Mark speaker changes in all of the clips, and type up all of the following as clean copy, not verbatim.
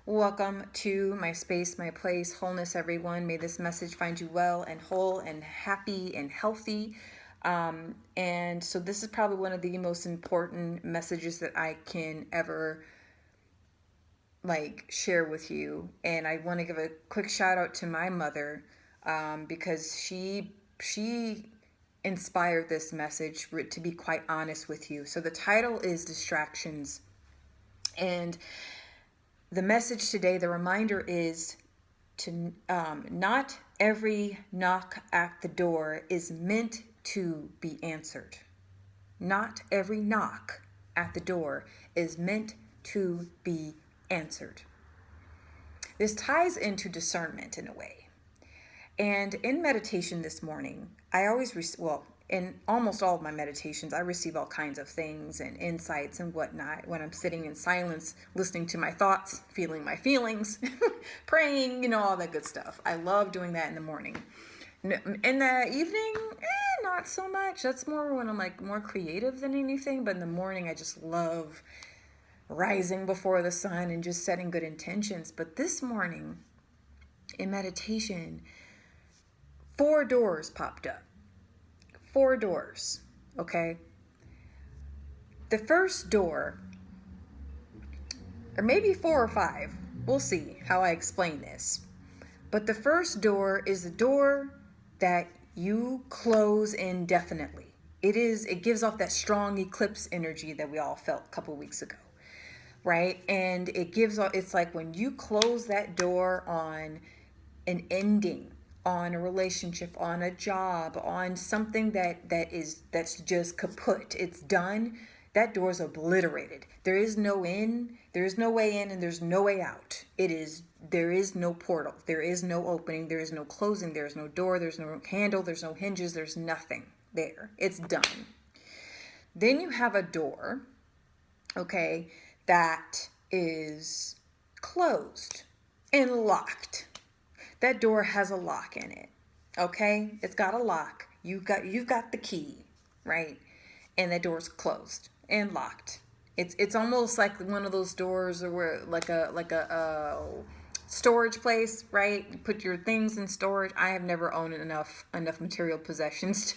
Speaker 1: Welcome to my space, my place, wholeness, everyone. May this message find you well and whole and happy and healthy. And so, this is probably one of the most important messages that I can ever share with you. And I want to give a quick shout out to my mother because she inspired this message, to be quite honest with you. So the title is Distractions. And the message today, the reminder is to not every knock at the door is meant to be answered. Not every knock at the door is meant to be answered. This ties into discernment in a way. And in meditation this morning, I always, in almost all of my meditations, I receive all kinds of things and insights and whatnot when I'm sitting in silence, listening to my thoughts, feeling my feelings, praying, all that good stuff. I love doing that in the morning. In the evening, not so much. That's more when I'm more creative than anything. But in the morning, I just love rising before the sun and just setting good intentions. But this morning, in meditation, 4 doors popped up. 4 doors, okay? The first door, or maybe 4 or 5, we'll see how I explain this. But the first door is the door that you close indefinitely. It gives off that strong eclipse energy that we all felt a couple weeks ago, right? And it's like when you close that door on an ending, on a relationship, on a job, on something that's just kaput. It's done. That door's obliterated. There is no in, there is no way in, and there's no way out. There is no portal. There is no opening. There is no closing. There is no door. There's no handle. There's no hinges. There's nothing there. It's done. Then you have a door, okay, that is closed and locked. That door has a lock in it, okay? It's got a lock. You've got the key, right? And that door's closed and locked. It's almost like one of those doors where like a storage place, right? You put your things in storage. I have never owned enough material possessions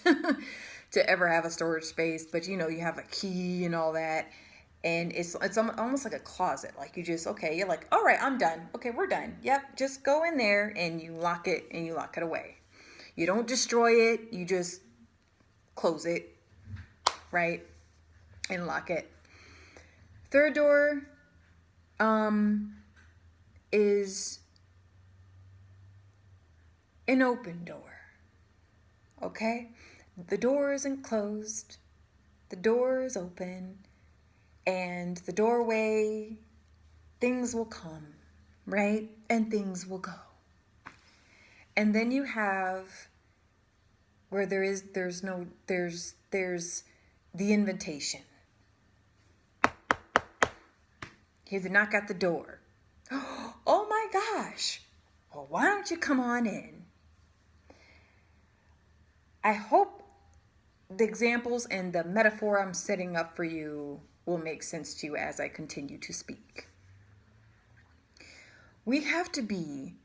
Speaker 1: to ever have a storage space, but you have a key and all that. And it's almost like a closet. Like you're like, all right, I'm done. Okay, we're done. Yep, just go in there and you lock it away. You don't destroy it. You just close it, right? And lock it. Third door is an open door. Okay? The door isn't closed. The door is open. And the doorway, things will come, right? And things will go. And then you have where there's the invitation. Hear the knock at the door. Oh my gosh. Well, why don't you come on in? I hope the examples and the metaphor I'm setting up for you will make sense to you as I continue to speak. We have to be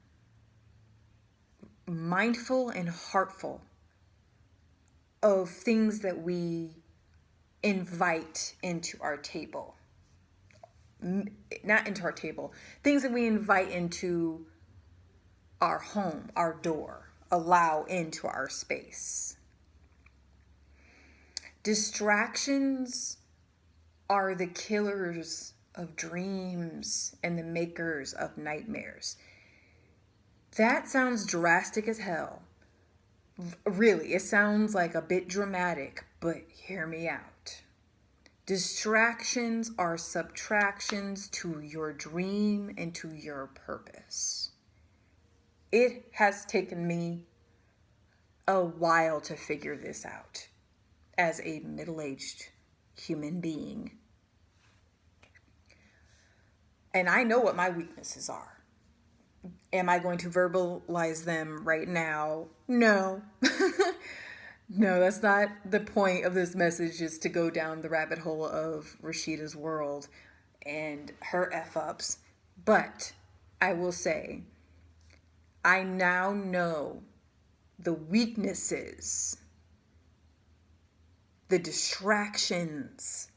Speaker 1: mindful and heartful of things that we invite into our table. Not into our table. Things that we invite into our home, our door, allow into our space. Distractions are the killers of dreams and the makers of nightmares. That sounds drastic as hell. Really, it sounds like a bit dramatic, but hear me out. Distractions are subtractions to your dream and to your purpose. It has taken me a while to figure this out as a middle-aged human being. And I know what my weaknesses are. Am I going to verbalize them right now? No. No, that's not the point of this message, is to go down the rabbit hole of Rashida's world and her F-ups. But I will say, I now know the weaknesses, the distractions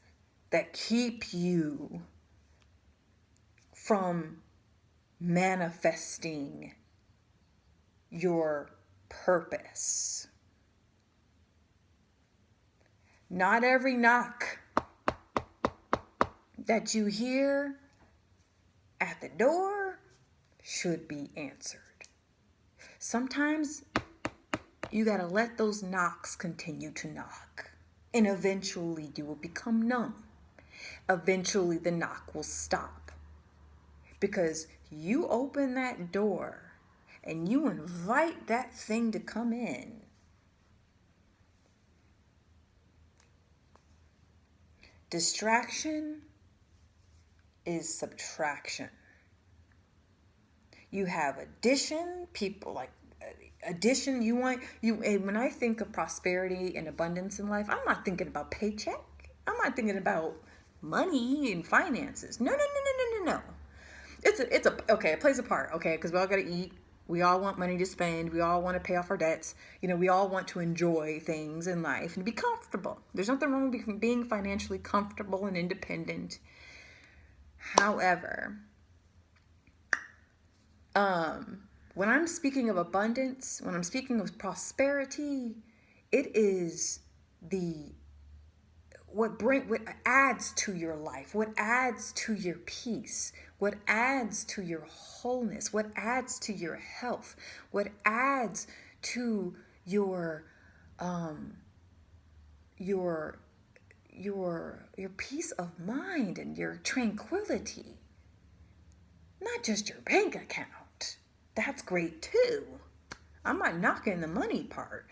Speaker 1: that keep you from manifesting your purpose. Not every knock that you hear at the door should be answered. Sometimes you gotta let those knocks continue to knock, and eventually you will become numb. Eventually the knock will stop because you open that door and you invite that thing to come in. Distraction is subtraction. You have addition, people like addition. When I think of prosperity and abundance in life, I'm not thinking about paycheck. I'm not thinking about money and finances. No. It plays a part, okay, because we all got to eat. We all want money to spend. We all want to pay off our debts. We all want to enjoy things in life and be comfortable. There's nothing wrong with being financially comfortable and independent. However, when I'm speaking of abundance, when I'm speaking of prosperity, it is what adds to your life, what adds to your peace, what adds to your wholeness, what adds to your health, what adds to your peace of mind and your tranquility. Not just your bank account. That's great too. I'm not knocking the money part.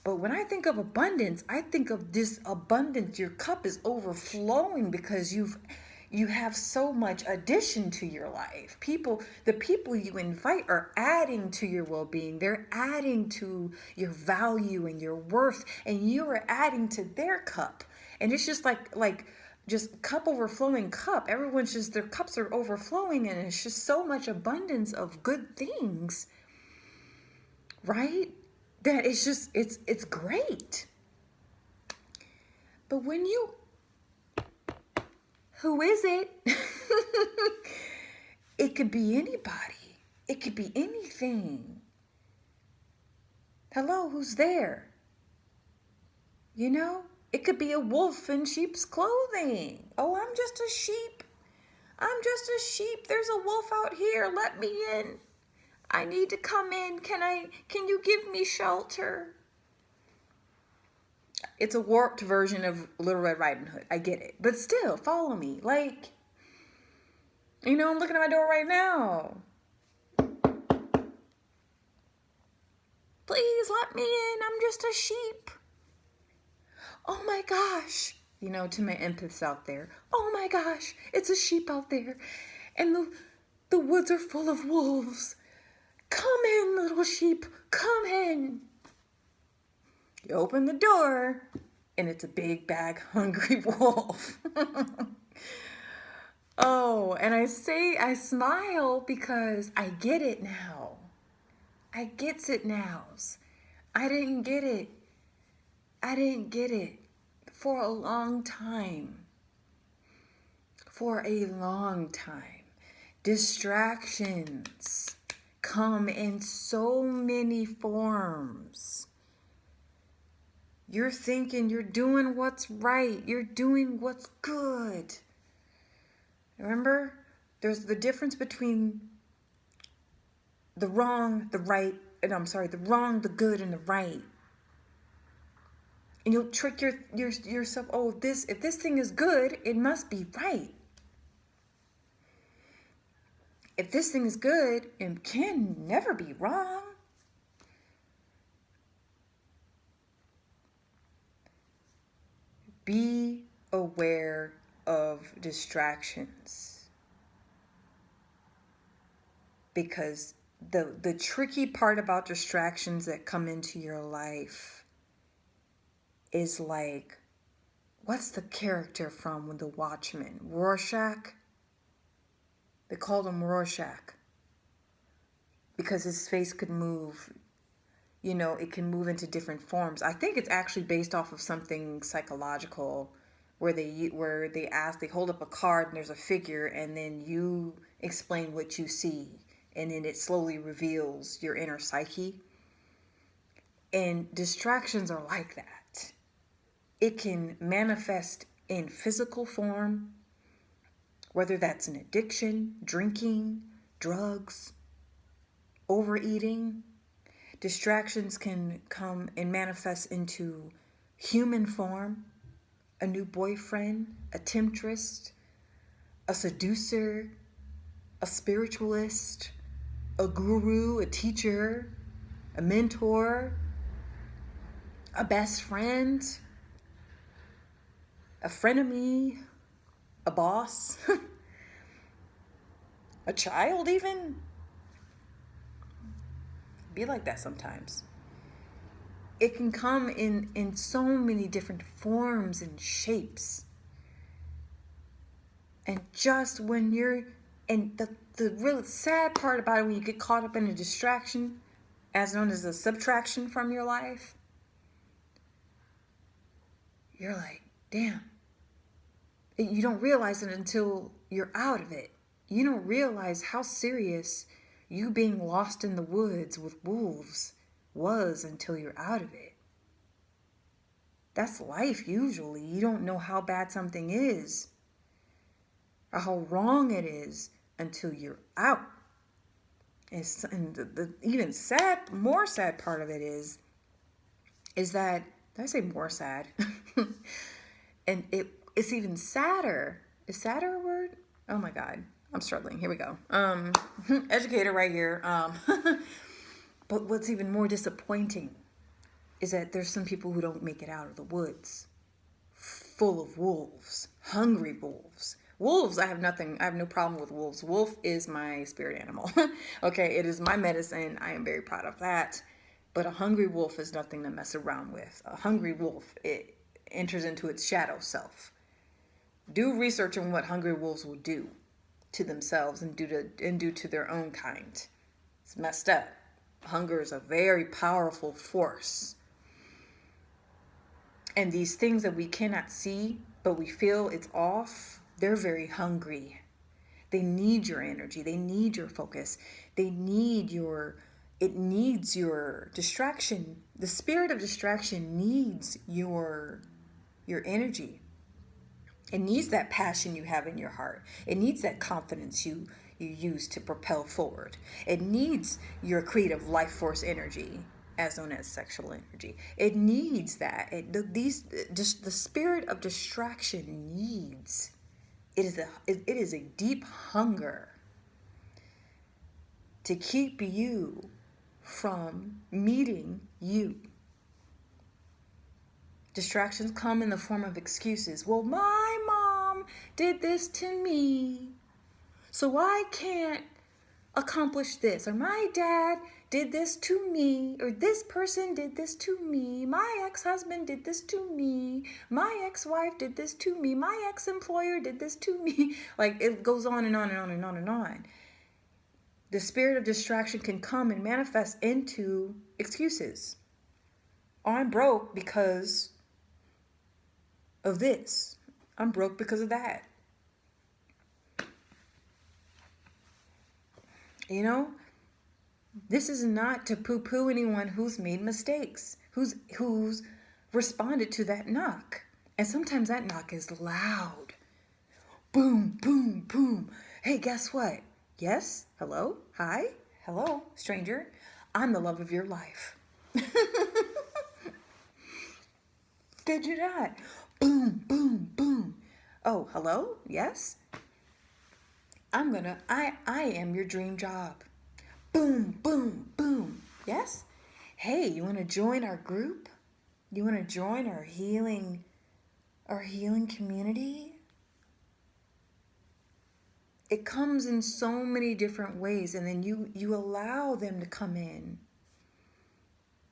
Speaker 1: But when I think of abundance, I think of this abundance. Your cup is overflowing because you have so much addition to your life. The people you invite are adding to your well-being. They're adding to your value and your worth, and you are adding to their cup. And it's just like just cup overflowing cup. Everyone's just, their cups are overflowing, and it's just so much abundance of good things, right? That it's great. But who is it? It could be anybody. It could be anything. Hello, who's there? It could be a wolf in sheep's clothing. Oh, I'm just a sheep. I'm just a sheep. There's a wolf out here. Let me in. I need to come in. Can you give me shelter? It's a warped version of Little Red Riding Hood. I get it. But still, follow me. I'm looking at my door right now. Please let me in. I'm just a sheep. Oh my gosh. To my empaths out there. Oh my gosh. It's a sheep out there. And the woods are full of wolves. Come in, little sheep. Come in. You open the door, and it's a big, bag, hungry wolf. Oh, and I smile because I get it now. I gets it now. I didn't get it. For a long time. Distractions come in so many forms. You're thinking you're doing what's right. You're doing what's good. Remember, there's the difference between the wrong, the wrong, the good, and the right. And you'll trick yourself, if this thing is good, it must be right. If this thing is good, it can never be wrong. Be aware of distractions. Because the tricky part about distractions that come into your life is like, what's the character from The Watchmen? Rorschach? They called him Rorschach. because his face could move. It can move into different forms. I think it's actually based off of something psychological, where they hold up a card and there's a figure, and then you explain what you see, and then it slowly reveals your inner psyche. And distractions are like that. It can manifest in physical form, whether that's an addiction, drinking, drugs, overeating. Distractions can come and manifest into human form, a new boyfriend, a temptress, a seducer, a spiritualist, a guru, a teacher, a mentor, a best friend, a frenemy, a boss, a child even. Be like that sometimes. It can come in so many different forms and shapes. And just when and the real sad part about it, when you get caught up in a distraction, as known as a subtraction from your life, you're like, damn. You don't realize it until you're out of it. You don't realize how serious you being lost in the woods with wolves was until you're out of it. That's life usually. You don't know how bad something is or how wrong it is until you're out. And the even more sad part of it is that, did I say more sad? And it's even sadder. Is sadder a word? Oh my God. I'm struggling. Here we go. Educator right here. But what's even more disappointing is that there's some people who don't make it out of the woods, full of wolves, hungry wolves. Wolves, I have no problem with wolves. Wolf is my spirit animal. Okay, it is my medicine. I am very proud of that. But a hungry wolf is nothing to mess around with. A hungry wolf, it enters into its shadow self. Do research on what hungry wolves will do to themselves and do to their own kind. It's messed up. Hunger is a very powerful force. And these things that we cannot see, but we feel it's off, they're very hungry. They need your energy. They need your focus. It needs your distraction. The spirit of distraction needs your energy. It needs that passion you have in your heart. It needs that confidence you use to propel forward. It needs your creative life force energy, as known as sexual energy. It needs that. The spirit of distraction needs. It is a deep hunger to keep you from meeting you. Distractions come in the form of excuses. Well, my mom did this to me, so I can't accomplish this. Or my dad did this to me. Or this person did this to me. My ex-husband did this to me. My ex-wife did this to me. My ex-employer did this to me. Like, it goes on and on and on and on and on. The spirit of distraction can come and manifest into excuses. I'm broke because of this. I'm broke because of that. You know, this is not to poo-poo anyone who's made mistakes, who's responded to that knock. And sometimes that knock is loud. Boom, boom, boom. Hey, guess what? Yes? Hello? Hi? Hello, stranger. I'm the love of your life. Did you not? Boom, boom, boom. Oh, hello? Yes? I am your dream job. Boom, boom, boom. Yes? Hey, you want to join our group? You want to join our healing community? It comes in so many different ways, and then you allow them to come in.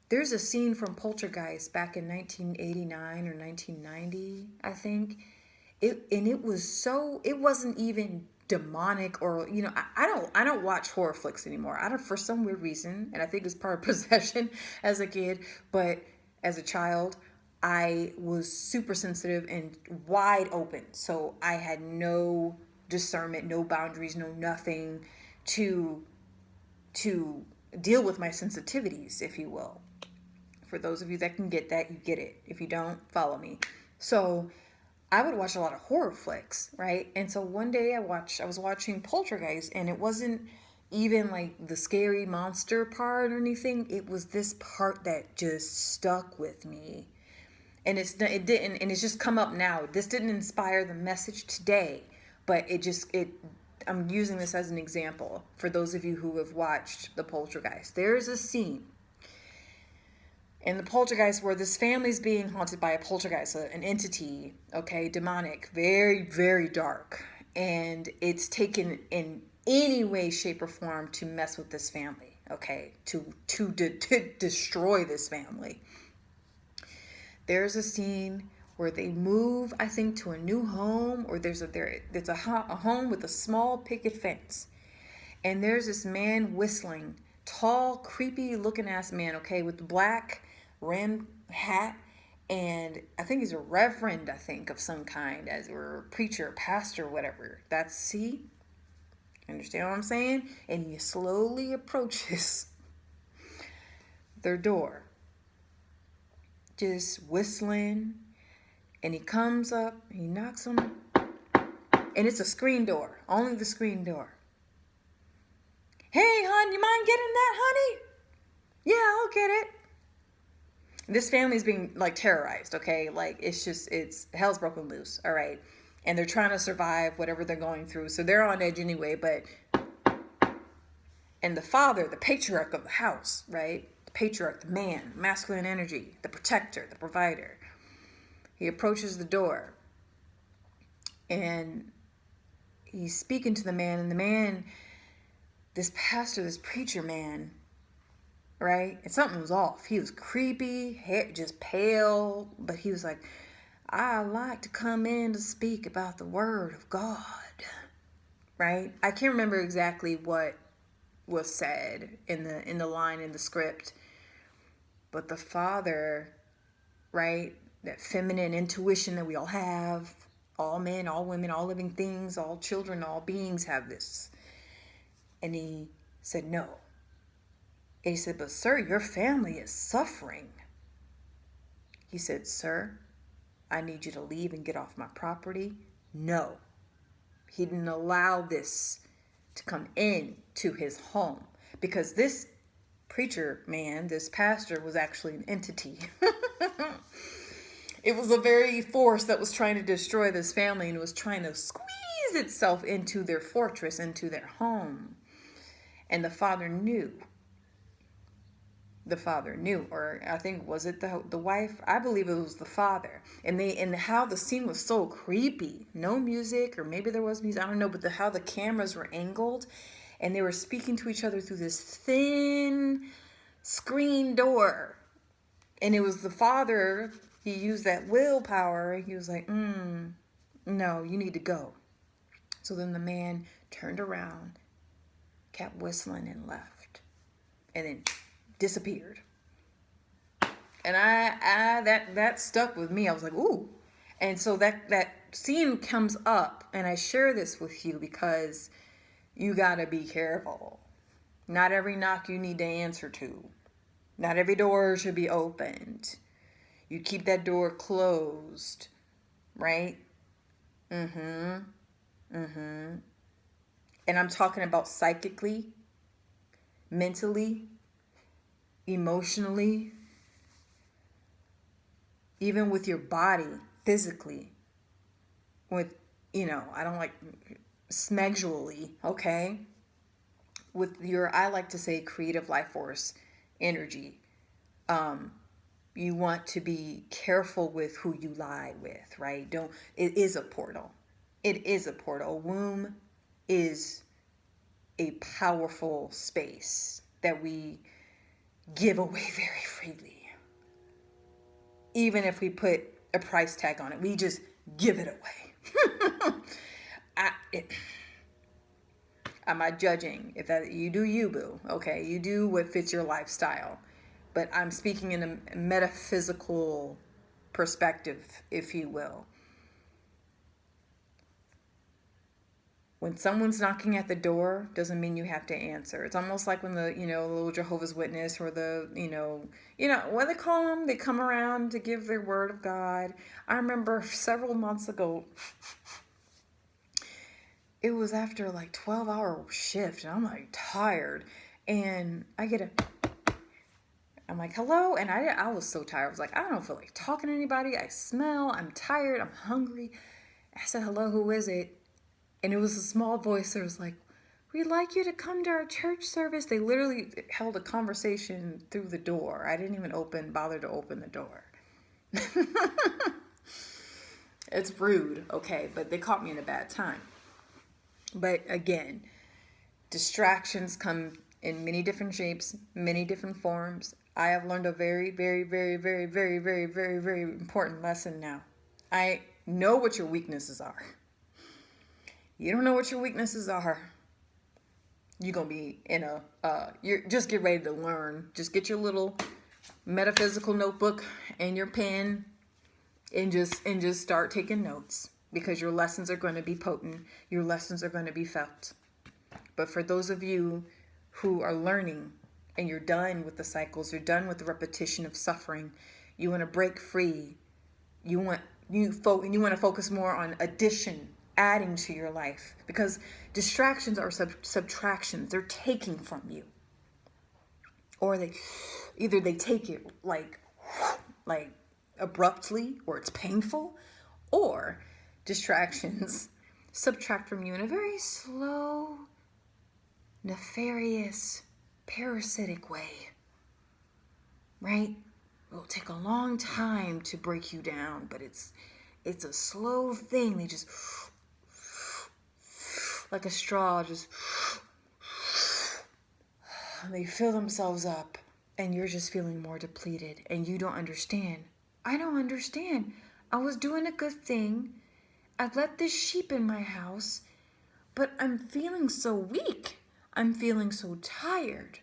Speaker 1: There's a scene from Poltergeist back in 1989 or 1990, I think. It wasn't even demonic, or I don't watch horror flicks anymore. I don't, for some weird reason, and I think it's part of possession as a kid, but as a child I was super sensitive and wide open, so I had no discernment, no boundaries, no nothing to to deal with my sensitivities, if you will. For those of you that can get that, you get it. If you don't, follow me. So I would watch a lot of horror flicks, right? And so one day I was watching Poltergeist, and it wasn't even like the scary monster part or anything. It was this part that just stuck with me. And it didn't, and it's just come up now. This didn't inspire the message today, but it I'm using this as an example for those of you who have watched the Poltergeist. There's a scene in the Poltergeist where this family's being haunted by a poltergeist, an entity, okay, demonic, very, very dark. And it's taken in any way, shape, or form to mess with this family, okay, to destroy this family. There's a scene where they move, I think, to a new home, or there's a home with a small picket fence. And there's this man whistling, tall, creepy looking ass man, okay, with the black rim hat, and I think he's a reverend, I think, of some kind, as or a preacher, pastor, whatever. That's, see, understand what I'm saying? And he slowly approaches their door, just whistling, and he comes up, he knocks on it, and it's a screen door, only the screen door. Hey, hon, you mind getting that, honey? Yeah, I'll get it. This family's being like terrorized, okay? Like it's hell's broken loose, all right? And they're trying to survive whatever they're going through. So they're on edge anyway, and the father, the patriarch of the house, right? The patriarch, the man, masculine energy, the protector, the provider. He approaches the door and he's speaking to the man, and the man, this pastor, this preacher man, right? And something was off. He was creepy, hair just pale, but he was like, I like to come in to speak about the word of God, right? I can't remember exactly what was said in the line in the script, but the father, right? That feminine intuition that we all have, all men, all women, all living things, all children, all beings have this. And he said, no. And he said, but sir, your family is suffering. He said, sir, I need you to leave and get off my property. No. He didn't allow this to come in to his home, because this preacher man, this pastor, was actually an entity. It was a very force that was trying to destroy this family, and it was trying to squeeze itself into their fortress, into their home. And the father knew. Or I think, was it the wife? I believe it was the father. And how the scene was so creepy. No music, or maybe there was music, I don't know, but how the cameras were angled, and they were speaking to each other through this thin screen door. And it was the father, he used that willpower. He was like, no, you need to go. So then the man turned around, kept whistling, and left. And then disappeared. And that stuck with me. I was like, ooh. And so that scene comes up, and I share this with you because you gotta be careful. Not every knock you need to answer to. Not every door should be opened. You keep that door closed, right? And I'm talking about psychically, mentally, emotionally, even with your body, physically, with, I don't like smexually, okay? With your, I like to say, creative life force energy. You want to be careful with who you lie with, right? It is a portal. It is a portal. A womb is a powerful space that we give away very freely. Even if we put a price tag on it, we just give it away. I'm not judging. If that you do you, boo. Okay, you do what fits your lifestyle. But I'm speaking in a metaphysical perspective, if you will. When someone's knocking at the door, doesn't mean you have to answer. It's almost like when the little Jehovah's Witness or the what do they call them? They come around to give their word of God. I remember several months ago, it was after like 12-hour shift, and I'm like tired, and I'm like, hello, and I was so tired. I was like, I don't feel like talking to anybody. I smell. I'm tired. I'm hungry. I said, hello, who is it? And it was a small voice that was like, we'd like you to come to our church service. They literally held a conversation through the door. I didn't even bother to open the door. It's rude, okay, but they caught me in a bad time. But again, distractions come in many different shapes, many different forms. I have learned a very, very, very, very, very, very, very, very important lesson now. I know what your weaknesses are. You don't know what your weaknesses are, you're going to be in just get ready to learn. Just get your little metaphysical notebook and your pen and just start taking notes, because your lessons are going to be potent. Your lessons are going to be felt. But for those of you who are learning and you're done with the cycles, you're done with the repetition of suffering, you want to break free. You want to focus more on addition, adding to your life, because distractions are subtractions. They're taking from you, or they take it like abruptly, or it's painful, or distractions subtract from you in a very slow, nefarious, parasitic way, right? It'll take a long time to break you down, but it's a slow thing. They just, like a straw, just, they fill themselves up, and you're just feeling more depleted, and you don't understand. I don't understand. I was doing a good thing. I let this sheep in my house, but I'm feeling so weak. I'm feeling so tired.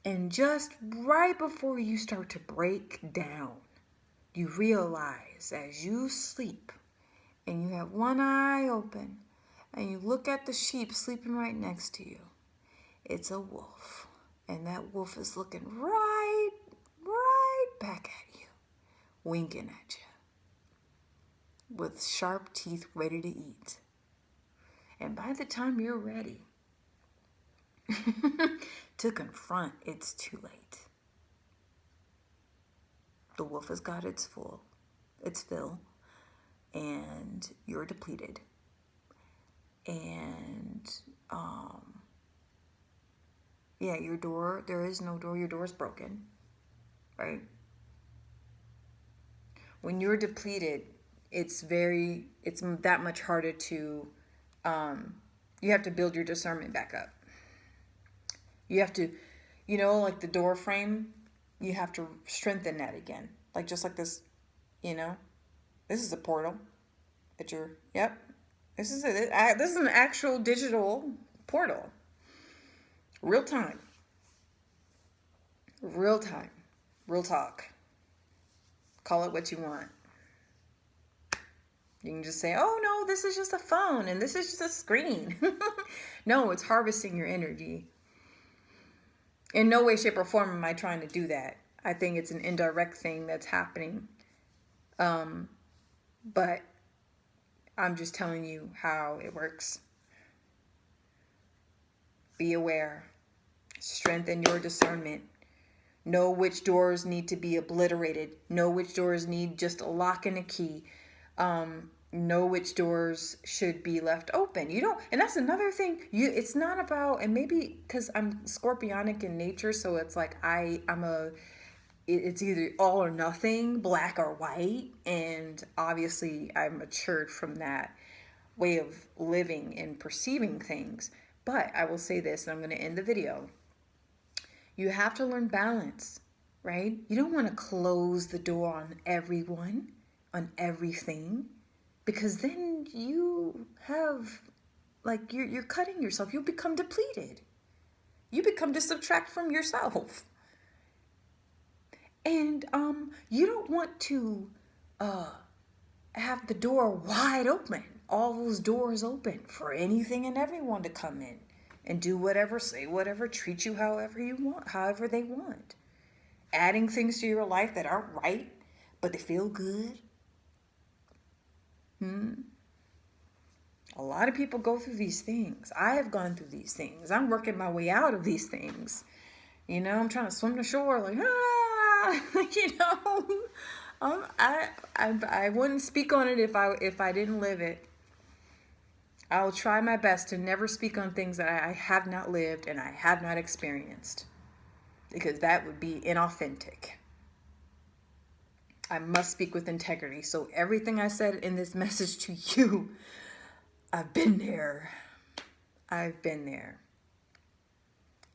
Speaker 1: And just right before you start to break down, you realize as you sleep and you have one eye open and you look at the sheep sleeping right next to you, it's a wolf. And that wolf is looking right back at you, winking at you with sharp teeth ready to eat. And by the time you're ready to confront, it's too late. The wolf has got its fill, and you're depleted. And your door, there is no door, your door is broken, right? When you're depleted, it's that much harder to, you have to build your discernment back up. You have to, like the door frame, you have to strengthen that again. Like, just like this, this is a portal that this is an actual digital portal. Real time, real talk. Call it what you want. You can just say, oh no, this is just a phone and this is just a screen. No, it's harvesting your energy. In no way, shape, or form am I trying to do that. I think it's an indirect thing that's happening. But I'm just telling you how it works. Be aware. Strengthen your discernment. Know which doors need to be obliterated. Know which doors need just a lock and a key. Know which doors should be left open. And that's another thing. It's not about, and maybe because I'm scorpionic in nature, so it's like it's either all or nothing, black or white, and obviously I'm matured from that way of living and perceiving things. But I will say this, and I'm going to end the video. You have to learn balance, right? You don't want to close the door on everyone, on everything, because then you have like you're cutting yourself. You'll become depleted. You become to subtract from yourself. And you don't want to have the door wide open, all those doors open for anything and everyone to come in and do whatever, say whatever, treat you however you want, however they want. Adding things to your life that aren't right, but they feel good. A lot of people go through these things. I have gone through these things. I'm working my way out of these things. You know, I'm trying to swim to shore like, you know. I wouldn't speak on it if I didn't live it. I'll try my best to never speak on things that I have not lived and I have not experienced, because that would be inauthentic. I must speak with integrity. So everything I said in this message to you, I've been there. I've been there.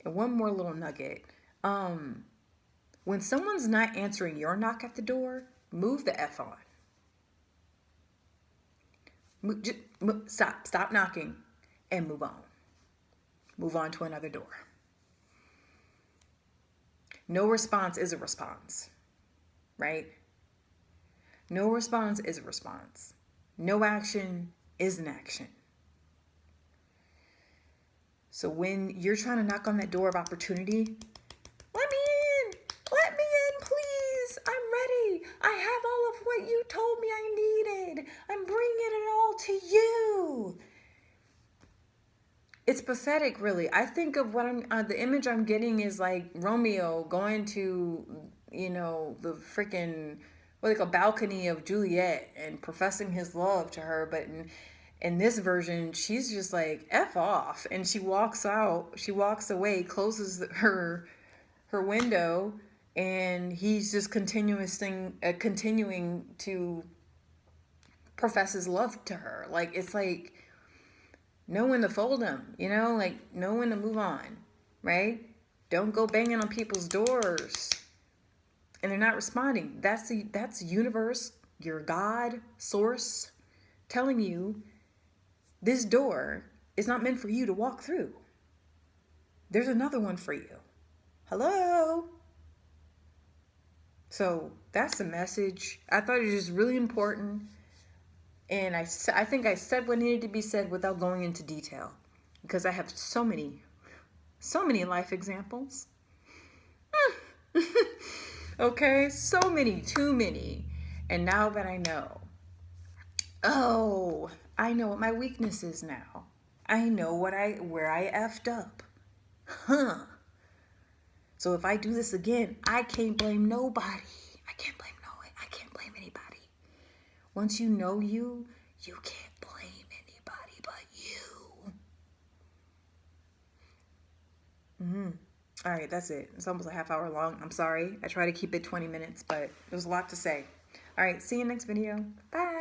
Speaker 1: And one more little nugget. When someone's not answering your knock at the door, move the F on. Stop knocking and move on. Move on to another door. No response is a response, right? No response is a response. No action is an action. So when you're trying to knock on that door of opportunity, let me in, please. I'm ready. I have all of what you told me I needed. I'm bringing it all to you. It's pathetic, really. I think of what the image I'm getting is like Romeo going to, the freaking, what they call, balcony of Juliet and professing his love to her. But in this version, she's just like, F off. And she walks out, she walks away, closes her window, and he's just continuing to profess his love to her. Like, it's like, know when to fold them, like know when to move on, right? Don't go banging on people's doors and they're not responding. That's universe, your God, source, telling you this door is not meant for you to walk through. There's another one for you. Hello? So that's the message. I thought it was just really important. And I think I said what needed to be said without going into detail, because I have so many life examples. Okay, so many, too many. And now that I know, I know what my weakness is now. I know where I effed up. So if I do this again, I can't blame nobody. I can't blame anybody. Once you know you can't blame anybody but you. All right, that's it. It's almost a half hour long. I'm sorry. I try to keep it 20 minutes, but there was a lot to say. All right, see you next video. Bye.